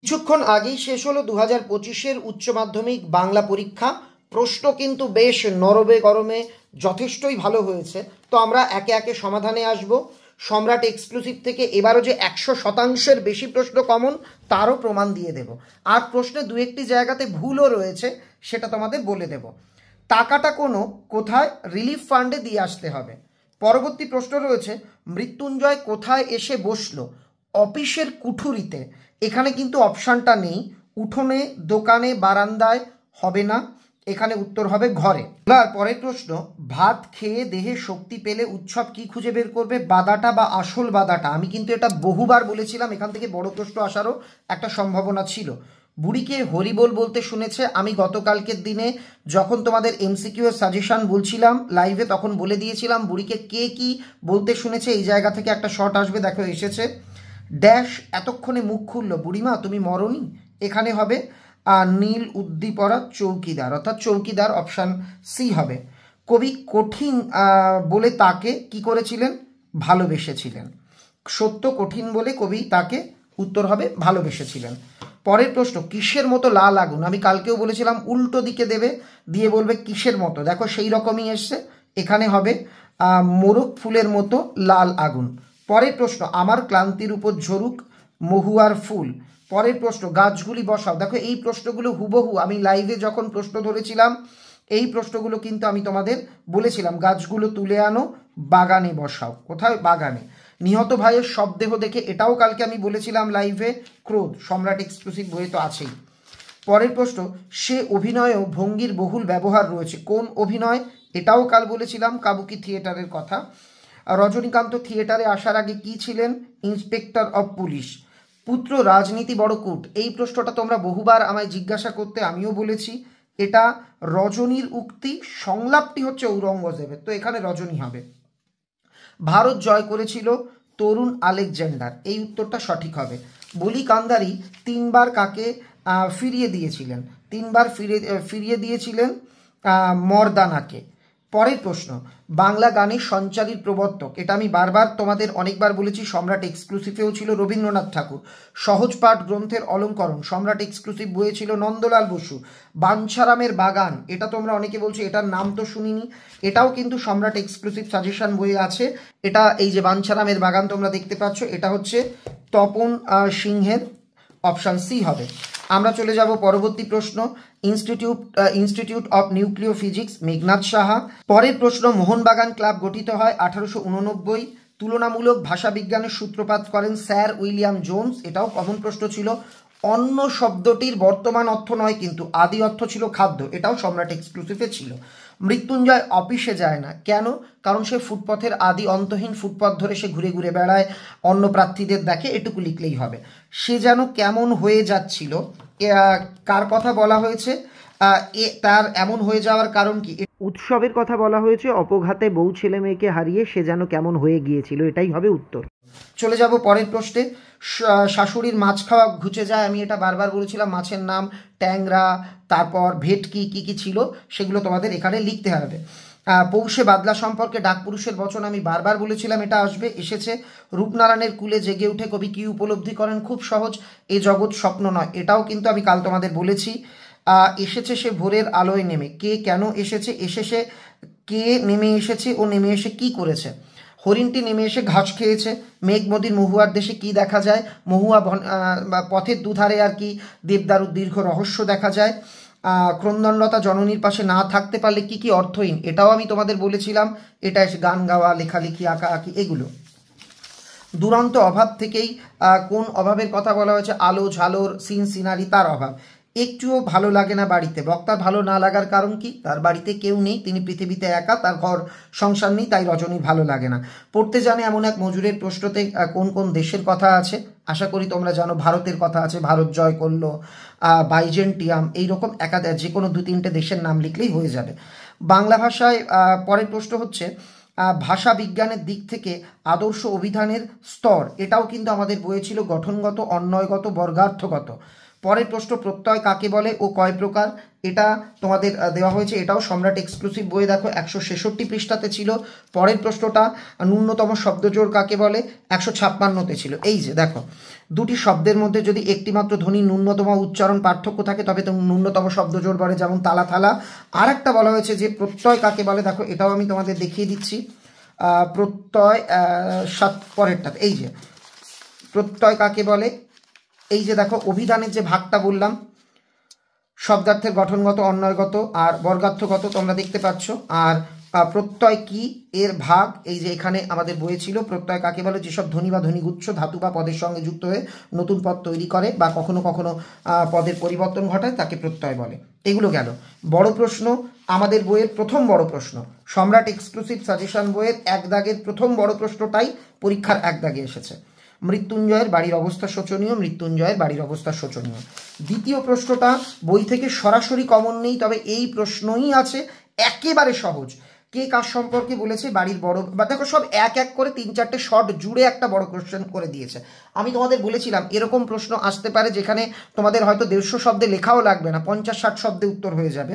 কিছুক্ষণ আগেই শেষ হলো 2025-এর উচ্চ মাধ্যমিক বাংলা পরীক্ষা। প্রশ্ন কিন্তু বেশ নরবে গরমে যথেষ্টই ভালো হয়েছে। তো আমরা একে একে সমাধানে আসব। সম্রাট এক্সক্লুসিভ থেকে এবারও যে 100%-এর বেশি প্রশ্ন কমন তারও প্রমাণ দিয়ে দেব। আর প্রশ্নে দু একটি জায়গাতে ভুলও রয়েছে, সেটা তোমাদের বলে দেব। টাকাটা কোথায় রিলিফ ফান্ডে দিয়ে আসতে হবে। পরবর্তী প্রশ্ন রয়েছে, মৃত্যুঞ্জয় কোথায় এসে বসলো? অফিসের কুঠুরিতে। এখানে কিন্তু অপশানটা নেই, উঠোনে, দোকানে, বারান্দায় হবে না, এখানে উত্তর হবে ঘরে। এবার পরের প্রশ্ন, ভাত খেয়ে দেহে শক্তি পেলে উৎসব কি খুঁজে বের করবে? বাদাটা বা আসল বাদাটা। আমি কিন্তু এটা বহুবার বলেছিলাম, এখান থেকে বড় প্রশ্ন আসারও একটা সম্ভাবনা ছিল। বুড়িকে হরিবোল বলতে শুনেছে। আমি গতকালকের দিনে যখন তোমাদের এমসিকিউ এর সাজেশন বলছিলাম লাইভে, তখন বলে দিয়েছিলাম বুড়িকে কে কি বলতে শুনেছে। এই জায়গা থেকে একটা শর্ট আসবে, দেখো এসেছে। ড্যাশ এতক্ষণে মুখ খুলল, বুড়িমা তুমি মরনি। এখানে হবে নীল উদ্দীপরা চৌকিদার, অর্থাৎ চৌকিদার, অপশান সি হবে। কবি কঠিন বলে তাকে কি করেছিলেন? ভালোবেসেছিলেন। সত্য কঠিন বলে কবি তাকে, উত্তর হবে ভালোবেসেছিলেন। পরের প্রশ্ন, কিসের মতো লাল আগুন? আমি কালকেও বলেছিলাম উল্টো দিকে দেবে, দিয়ে বলবে কিসের মতো। দেখো সেই রকমই এসছে, এখানে হবে মোরগ ফুলের মতো লাল আগুন। পরের প্রশ্ন, আমার ক্লান্তির উপর ঝরুক মহুয়ার ফুল। পরের প্রশ্ন, গাছগুলি বসাও। দেখো এই প্রশ্নগুলো হুবহু আমি লাইভে যখন প্রশ্ন ধরেছিলাম, এই প্রশ্নগুলো কিন্তু আমি তোমাদের বলেছিলাম গাছগুলো তুলে আনো, বাগানে বসাও। কোথায়? বাগানে। নিহত ভাইয়ের শবদেহ দেখে, এটাও কালকে আমি বলেছিলাম লাইভে, ক্রোধ। সম্রাট এক্সক্লুসিভ বইয়ে তো আছেই। পরের প্রশ্ন, সে অভিনয়েও ভঙ্গির বহুল ব্যবহার রয়েছে। কোন অভিনয়? এটাও কাল বলেছিলাম, কাবুকি থিয়েটারের কথা। রজনীকান্ত থিয়েটারে আসার আগে কি ছিলেন? Inspector of police. পুত্র রাজনীতি বড় কূট। এই প্রশ্নটা তোমরা বহুবার আমায় জিজ্ঞাসা করতে, আমিও বলেছি এটা রজনীর উক্তি, সংলাপটি হচ্ছে ঔরঙ্গজেবের, তো এখানে রজনী হবে। ভারত জয় করেছিল তরুণ আলেকজান্ডার, এই উত্তরটা সঠিক হবে। বলি কান্দারি তিনবার কাকে ফিরিয়ে দিয়েছিলেন? তিনবার ফিরিয়ে দিয়েছিলেন মর্দানাকে। পরের প্রশ্ন, বাংলা গানের সঞ্চারীর প্রবর্তক। এটা আমি বারবার তোমাদের অনেকবার বলেছি, সম্রাট এক্সক্লুসিভেও ছিল রবীন্দ্রনাথ ঠাকুর। সহজ পাঠ গ্রন্থের অলঙ্করণ, সম্রাট এক্সক্লুসিভ বইয়ে ছিল নন্দলাল বসু। বাঞ্ছারামের বাগান, এটা তোমরা অনেকে বলছো এটার নাম তো শুনিনি, এটাও কিন্তু সম্রাট এক্সক্লুসিভ সাজেশন বইয়ে আছে। এটা এই যে বাঞ্ছারামের বাগান তোমরা দেখতে পাচ্ছ, এটা হচ্ছে তপন সিংহের, অপশান সি হবে। আমরা চলে যাব পরবর্তী প্রশ্ন, ইনস্টিটিউট অফ নিউক্লিয় ফিজিক্স, মেঘনাথ সাহা। পরের প্রশ্ন, মোহনবাগান ক্লাব গঠিত হয় 1889। তুলনামূলক ভাষা বিজ্ঞানের সূত্রপাত করেন স্যার উইলিয়াম জোন্স, এটাও কমন প্রশ্ন ছিল। অন্ন শব্দটির বর্তমান অর্থ নয় কিন্তু আদি অর্থ ছিল খাদ্য, এটাও সম্রাট এক্সক্লুসিভে ছিল। মৃত্যুঞ্জয় অফিসে যায় না, কেন? কারণ সে ফুটপথের আদি অন্তহীন ফুটপথ ধরে সে ঘুরে ঘুরে বেড়ায়, অন্য প্রার্থীদের দেখে, এটুকু লিখলেই হবে। সে যেন কেমন হয়ে যাচ্ছিল, কার কথা বলা হয়েছে? তার এমন হয়ে যাওয়ার কারণ কি? উৎসবের কথা বলা হয়েছে, অপঘাতে বউ ছেলে মেয়েকে হারিয়ে সে যেন কেমন হয়ে গিয়েছিল, এটাই হবে উত্তর। চলে যাব পরের প্রশ্নে, শাশুড়ির মাছ খাওয়া ঘুচে যায়। আমি এটা বারবার বলেছিলাম, মাছের নাম ট্যাংরা, তারপর ভেটকি, কি কি ছিল সেগুলো তোমাদের এখানে লিখতে হবে। পৌষে বাদলা সম্পর্কে ডাকপুরুষের বচন, আমি বারবার বলেছিলাম এটা আসবে, এসেছে। রূপনারায়ণের কুলে জেগে উঠে কবি কি উপলব্ধি করেন? খুব সহজ, এ জগৎ স্বপ্ন নয়, এটাও কিন্তু আমি কাল তোমাদের বলেছি। এসেছে সে ভোরের আলোয় নেমে, কে কেন এসেছে? এসেছে কে নেমে এসেছে, ও নেমে এসে কি করেছে? হরিণটি নেমে এসে ঘাস খেয়েছে। মেঘ নদীর মহুয়ার দেশে কি দেখা যায়? মহুয়া পথের দুধারে আর কি দেবদারুর দীর্ঘ রহস্য দেখা যায়। ক্রন্দনলতা জননীর পাশে না থাকতে পারলে কি কি অর্থহীন, এটাও আমি তোমাদের বলেছিলাম। এটা এসে গান গাওয়া, লেখালেখি, আঁকা আঁকি, এগুলো। দুরন্ত অভাব থেকেই কোন অভাবের কথা বলা হয়েছে? আলো ঝালোর সিন সিনারি, তার অভাব। একটুও ভালো লাগে না বাড়িতে, বক্তার ভালো না লাগার কারণ কি? তার বাড়িতে কেউ নেই, তিনি পৃথিবীতে একা, তার ঘর সংসার নেই, তাই রজনী ভালো লাগে না। পড়তে জানে এমন এক মজুরের প্রশ্নতে কোন কোন দেশের কথা আছে? আশা করি তোমরা জানো, ভারতের কথা আছে, ভারত জয় করলো, বাইজেন্টিয়াম, এইরকম যে কোনো দু তিনটে দেশের নাম লিখলেই হয়ে যাবে। বাংলা ভাষায় পরের প্রশ্ন হচ্ছে, ভাষা বিজ্ঞানের দিক থেকে আদর্শ অভিধানের স্তর, এটাও কিন্তু আমাদের বইয়ে ছিল গঠনগত, অন্বয়গত, বর্গার্থগত। পরের প্রশ্ন প্রত্যয় কাকে বলে ও কয় প্রকার, এটা তোমাদের দেওয়া হয়েছে, এটাও সম্রাট এক্সক্লুসিভ বইয়ে দেখো 166 পৃষ্ঠাতে ছিল। পরের প্রশ্নটা ন্যূনতম শব্দজোড় কাকে বলে, 156তে ছিল। এই যে দেখো, দুটি শব্দের মধ্যে যদি একটিমাত্র ধ্বনি ন্যূনতম উচ্চারণ পার্থক্য থাকে তবে তো ন্যূনতম শব্দজোড় বলে, যেমন তালা থালা। আর একটা বলা হয়েছে যে প্রত্যয় কাকে বলে, দেখো এটাও আমি তোমাদের দেখিয়ে দিচ্ছি। প্রত্যয় পরেরটাতে এই যে প্রত্যয় কাকে বলে, এই যে দেখো অভিধানের যে ভাগটা বললাম, শব্দার্থের গঠনগত, অন্বয়গত আর বর্গার্থগত তোমরা দেখতে পাচ্ছ। আর প্রত্যয় কি এর ভাগ এই যে এখানে আমাদের বইয়ে ছিল। প্রত্যয় কাকে বলে, যেসব ধ্বনি বা ধ্বনিগুচ্ছ ধাতু বা পদের সঙ্গে যুক্ত হয়ে নতুন পদ তৈরি করে বা কখনো কখনো পদের পরিবর্তন ঘটায় তাকে প্রত্যয় বলে। এগুলো গেল। বড় প্রশ্ন, আমাদের বইয়ের প্রথম বড় প্রশ্ন, সম্রাট এক্সক্লুসিভ সাজেশন বইয়ের 1 দাগের প্রথম বড় প্রশ্নটাই পরীক্ষার 1 দাগে এসেছে। মৃত্যুঞ্জয়ের বাড়ির অবস্থা শোচনীয়, মৃত্যুঞ্জয়ের বাড়ির অবস্থা শোচনীয়। দ্বিতীয় প্রশ্নটা বই থেকে সরাসরি কমন নেই, তবে এই প্রশ্নই আছে একেবারে সহজ। কে কার সম্পর্কে বলেছে বাড়ির বড়, বা দেখো সব এক এক করে 3-4টে শর্ট জুড়ে একটা বড় কোশ্চেন করে দিয়েছে। আমি তোমাদের বলেছিলাম এরকম প্রশ্ন আসতে পারে যেখানে তোমাদের হয়তো 150 শব্দে লেখাও লাগবে না, 50-60 শব্দে উত্তর হয়ে যাবে।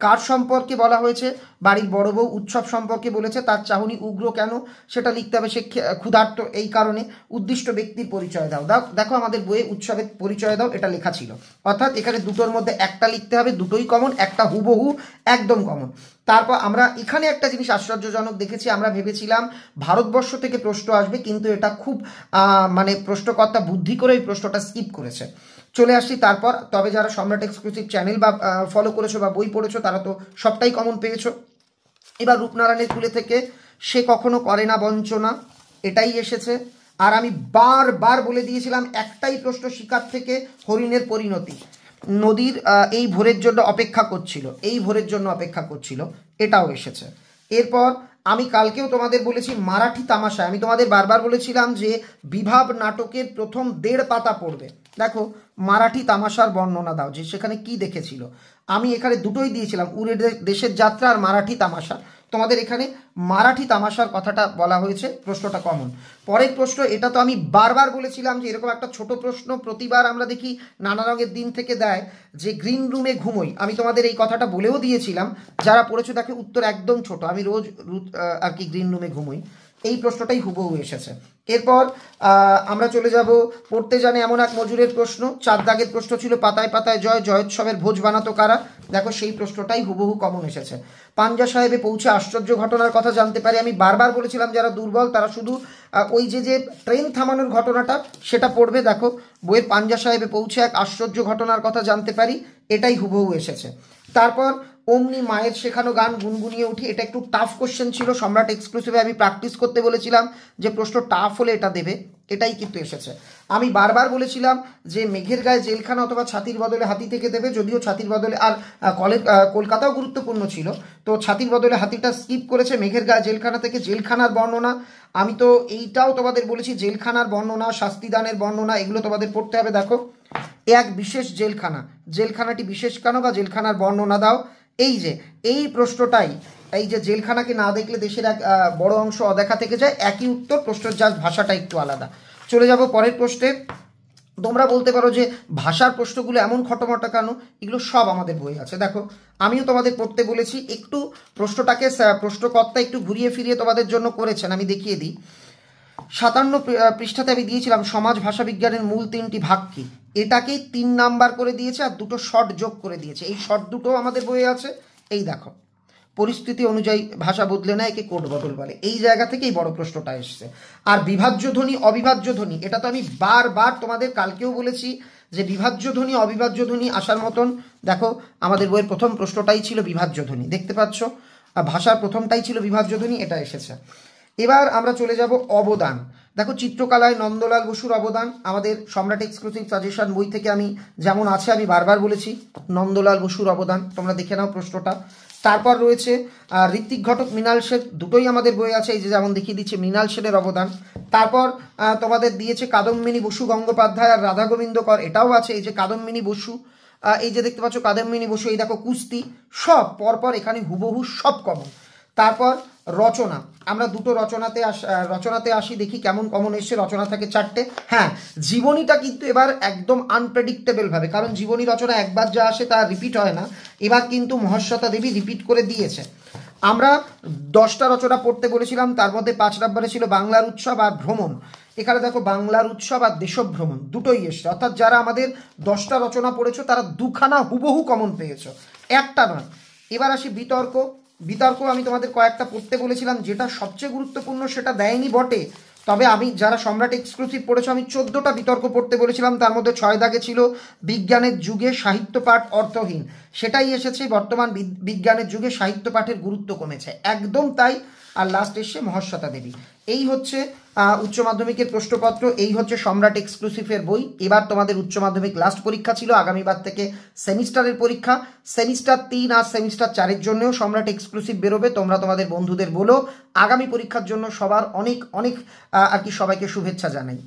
কার সম্পর্কে বলা হয়েছে, বাড়ির বড় বউ। উৎসব সম্পর্কে বলেছে, তার চাহনি উগ্র কেন সেটা লিখতে হবে, সে ক্ষুধার্ত এই কারণে। উদ্দিষ্ট ব্যক্তির পরিচয় দাও, দেখো আমাদের বইয়ে উৎসবের পরিচয় দাও এটা লেখা ছিল, অর্থাৎ এখানে দুটোর মধ্যে একটা লিখতে হবে, দুটোই কমন, একটা হুবহু একদম কমন। তারপর আমরা এখানে একটা জিনিস আশ্চর্যজনক দেখেছি, আমরা ভেবেছিলাম ভারতবর্ষ থেকে প্রশ্ন আসবে, কিন্তু এটা খুব মানে প্রশ্নকর্তা বুদ্ধি করে ওই প্রশ্নটা স্কিপ করেছে। চলে আসছি তারপর, তবে যারা সম্রাট এক্সক্লুসিভ চ্যানেল বা ফলো করেছো বা বই পড়েছো তারা তো সবটাই কমন পেয়েছো। এবার রূপনারায়ণের কুলে থেকে সে কখনো করে না বঞ্চনা, এটাই এসেছে। আর আমি বারবার বলে দিয়েছিলাম একটাই প্রশ্ন শিকার থেকে, হরিণের পরিণতি। নদীর এই ভোরের জন্য অপেক্ষা করছিল, এই ভোরের জন্য অপেক্ষা করছিল, এটাও এসেছে। এরপর আমি কালকেও তোমাদের বলেছি মারাঠি তামাশায়, আমি তোমাদের বারবার বলেছিলাম যে বিভাব নাটকের প্রথম 1.5 পাতা পড়বে। দেখো মারাঠি তামাশার বর্ণনা দাও, যে সেখানে কি দেখেছিল। আমি এখানে দুটোই দিয়েছিলাম, উড়ে দেশের যাত্রা আর মারাঠি তামাশা। তোমাদের এখানে মারাঠি তামাশার কথাটা বলা হয়েছে, প্রশ্নটা কমন। পরের প্রশ্ন, এটা তো আমি বারবার বলেছিলাম যে এরকম একটা ছোট প্রশ্ন প্রতিবার আমরা দেখি নানা রঙের দিন থেকে দেয়, যে গ্রিন রুমে ঘুমোই। আমি তোমাদের এই কথাটা বলেও দিয়েছিলাম, যারা পড়েছো দেখে উত্তর একদম ছোট, আমি রোজ আর কি গ্রিন রুমে ঘুমোই। এই প্রশ্নটাই হুবহু এসেছে। এরপর আমরা চলে যাব পড়তে জানে এমন এক মজুরের প্রশ্ন। 4 দাগের প্রশ্ন ছিল পাতায় পাতায় জয়, জয়োৎসবের ভোজ বানাতো কারা। দেখো সেই প্রশ্নটাই হুবহু কমন এসেছে। পাঞ্জা সাহেবে পৌঁছে আশ্চর্য ঘটনার কথা জানতে পারি, আমি বারবার বলেছিলাম যারা দুর্বল তারা শুধু ওই যে ট্রেন থামানোর ঘটনাটা সেটা পড়বে। দেখো বইয়ের পাঞ্জা সাহেবে পৌঁছে এক আশ্চর্য ঘটনার কথা জানতে পারি, এটাই হুবহু এসেছে। তারপর অমনি মায়ের শেখানো গান গুনগুনিয়ে উঠি, এটা একটু টাফ কোশ্চেন ছিল, সম্রাট এক্সক্লুসিভে আমি প্র্যাকটিস করতে বলেছিলাম যে প্রশ্ন টাফ হলে এটা দেবে, এটাই কিন্তু এসেছে। আমি বারবার বলেছিলাম যে মেঘের গায়ে জেলখানা অথবা ছাতির বদলে হাতি থেকে দেবে, যদিও ছাতির বদলে আর কলকাতাও গুরুত্বপূর্ণ ছিল, তো ছাতির বদলে হাতিটা স্কিপ করেছে, মেঘের গায়ে জেলখানা থেকে জেলখানার বর্ণনা। আমি তো এইটাও তোমাদের বলেছি জেলখানার বর্ণনা, শাস্তিদানের বর্ণনা, এগুলো তোমাদের পড়তে হবে। দেখো এক বিশেষ জেলখানা, জেলখানাটি বিশেষ কেন বা জেলখানার বর্ণনা দাও। এই যে এই প্রশ্নটাই, এই যে জেলখানাকে না দেখলে দেশের এক বড় অংশ অদেখা থেকে যায়, একই উত্তর, প্রশ্নের জাস্ট ভাষাটা একটু আলাদা। চলে যাব পরের প্রশ্নে। তোমরা বলতে পারো যে ভাষার প্রশ্নগুলো এমন খটোমটো কেন, এগুলো সব আমাদের বই আছে। দেখো আমিও তোমাদের পড়তে বলেছি, একটু প্রশ্নটাকে প্রশ্নকর্তা একটু ঘুরিয়ে ফিরিয়ে তোমাদের জন্য করেছেন, আমি দেখিয়ে দিই। 57 পৃষ্ঠাতে আমি দিয়েছিলাম সমাজ ভাষা বিজ্ঞানের মূল 3টি ভাগ কি, এটাকে 3 নাম্বার করে দিয়েছে আর 2টো শর্ট যোগ করে দিয়েছে। এই শর্ট দুটো আমাদের বইয়ে আছে। এই দেখো, পরিস্থিতি অনুযায়ী ভাষা বদলে না, একে কোড বদল বলে, এই জায়গা থেকেই বড় প্রশ্নটা এসছে। আর বিভাজ্য ধ্বনি অবিভাজ্য ধ্বনি, এটা তো আমি বারবার তোমাদের কালকেও বলেছি যে বিভাজ্য ধ্বনি অবিভাজ্য ধ্বনি আসার মতন। দেখো আমাদের বইয়ের প্রথম প্রশ্নটাই ছিল বিভাজ্য ধ্বনি, দেখতে পাচ্ছ ভাষার প্রথমটাই ছিল বিভাজ্য ধ্বনি, এটা এসেছে। এবার আমরা চলে যাব অবদান। দেখো চিত্রকলায় নন্দলাল বসুর অবদান, আমাদের সম্রাট এক্সক্লুসিভ সাজেশন বই থেকে আমি যেমন আছে আমি বারবার বলেছি নন্দলাল বসুর অবদান, তোমরা দেখে নাও প্রশ্নটা। তারপর রয়েছে ঋত্বিক ঘটক, মৃণাল সেন, দুটোই আমাদের বই আছে, এই যে যেমন দেখিয়ে দিচ্ছে মৃণাল সেনের অবদান। তারপর তোমাদের দিয়েছে কাদম্বিনী বসু গঙ্গোপাধ্যায় আর রাধা গোবিন্দ কর, এটাও আছে, এই যে কাদম্বিনী বসু, এই যে দেখতে পাচ্ছ কাদম্বিনী বসু, এই দেখো কুস্তি, সব পরপর এখানে হুবহু সব কমন। তারপর রচনা, আমরা দুটো রচনাতে আসি, দেখি কেমন কমন এসছে। রচনা থাকে 4টে। হ্যাঁ, জীবনীটা কিন্তু এবার একদম আনপ্রেডিক্টেবল ভাবে, কারণ জীবনী রচনা একবার যা আসে তা রিপিট হয় না, এবার কিন্তু মহাশ্বেতা দেবী রিপিট করে দিয়েছে। আমরা 10টা রচনা পড়তে বলেছিলাম, তার মধ্যে 5 নম্বরে ছিল বাংলার উৎসব আর ভ্রমণ। এখানে দেখো বাংলার উৎসব আর দেশভ্রমণ দুটোই এসছে, অর্থাৎ যারা আমাদের 10টা রচনা পড়েছো তারা দুখানা হুবহু কমন পেয়েছো, একটা নয়। এবার আসি বিতর্ক। বিতর্ক আমি তোমাদের কয়েকটা পড়তে বলেছিলাম, যেটা সবচেয়ে গুরুত্বপূর্ণ সেটা দেয়নি বটে, তবে আমি যারা সম্রাট এক্সক্লুসিভ পড়েছো আমি 14টা বিতর্ক পড়তে বলেছিলাম, তার মধ্যে 6 দাগে ছিল বিজ্ঞানের যুগে সাহিত্য পাঠ অর্থহীন, সেটাই এসেছে। বর্তমান বিজ্ঞানের যুগে সাহিত্য পাঠের গুরুত্ব কমেছে, একদম তাই। আর লাস্ট এসছে মহাশ্বেতা দেবী। এই হচ্ছে উচ্চ মাধ্যমিকের প্রশ্নপত্র, এই হচ্ছে সম্রাট এক্সক্লুসিভের বই। এবার তোমাদের উচ্চ মাধ্যমিক লাস্ট পরীক্ষা ছিল, আগামীবার থেকে সেমিস্টারের পরীক্ষা। সেমিস্টার 3 আর সেমিস্টার 4-এর জন্যও সম্রাট এক্সক্লুসিভ বেরোবে, তোমরা তোমাদের বন্ধুদের বলো। আগামী পরীক্ষার জন্য সবার অনেক অনেক আর কি সবাইকে শুভেচ্ছা জানাই।